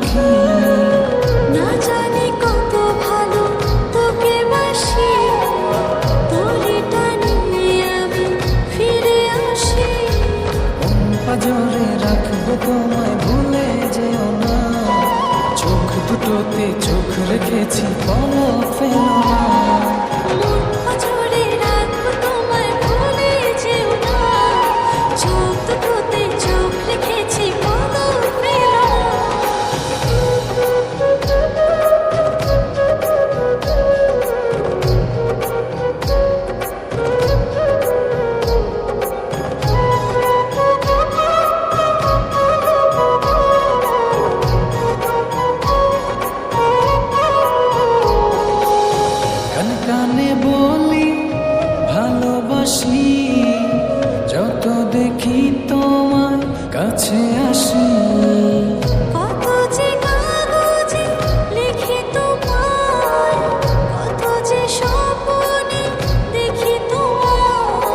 পাখি। না জানি কত ভালো তোকে বাসি, তোরে টানে আমি ফিরে আসি। পাঁজরে রাখবো তোমায়, ভুলে যেও না। চোখ দুটোতে চোখ রেখেছি, পলক ফেলো না। মন পাঁজরে রাখবো তোমায়, ভুলে যেও না। চোখ দুটোতে চোখ রেখেছি, পলক ফেলো না। কানে কানে বলি ভালোবাসি, যত দেখি তোমার কাছে আসি। কত যে কাগজে লিখি তোমায়, কত যে স্বপ্নে দেখি তোমায়।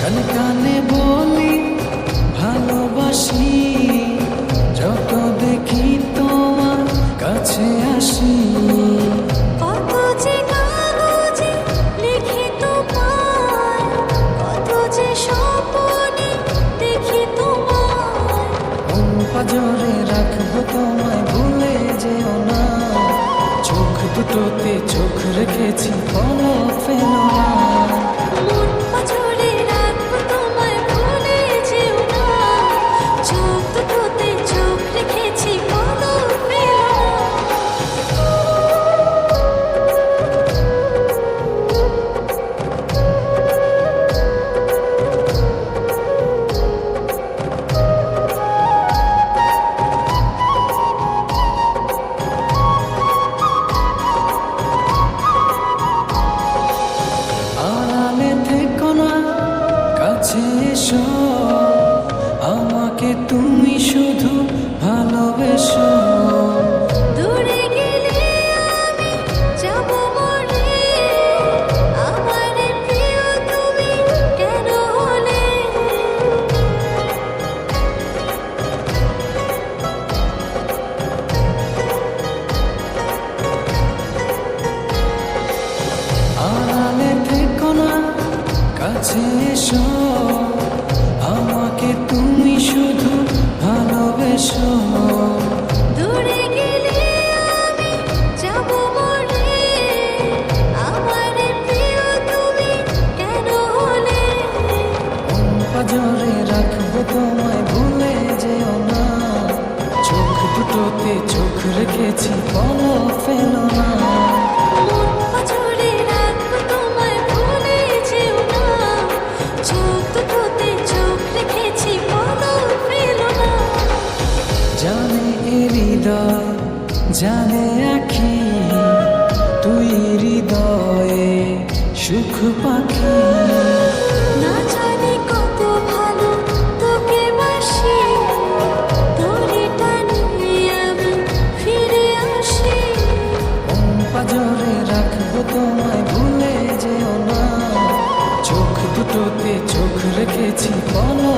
কানে কানে বলি ভালোবাসি, যত দেখি তোমার কাছে আসি। কত যে কাগজে লিখি তোমায়, কত যে স্বপ্নে দেখি তোমায়। পাঁজরে রাখবো তোমায়, ভুলে যেও না। চোখ দুটোতে চোখ রেখেছি, পলক ফেলো না। মন পাঁজরে রাখবো তোমায়, ভুলে যেও না। চোখ দুটোতে চোখ রেখেছি, পলক ফেলো না। আড়ালে থেকো না, কাছে এসো। আমাকে তুমি শুধু ভালোবেসো। দূরে গেলে আমি যাব মরে, আমার প্রিয় তুমি কেন হলে? আড়ালে থেকো না, কাছে এসো। আমাকে তুমি শুধু ভালোবেসো। দূরে গেলে আমি যাব মরে, আমার প্রিয় তুমি কেন হলে? পাঁজরে রাখবো তোমায়, ভুলে যেও না। চোখ দুটোতে চোখ রেখেছি, পলক ফেলো না। মন পাঁজরে রাখবো তোমায়, ভুলে যেও না। চোখ দুটোতে চোখ রেখেছি, পলক ফেলো না। জানে এ হৃদয়, জানে আখি, তুই হৃদয়ে সুখ পাখি। না জানি কত ভালো তোকে বাসি, তোরে টানে আমি ফিরে আসি। পাঁজরে রাখবো তোমায়, ভুলে যেও না। চোখ দুটোতে চোখ রেখেছি, পলক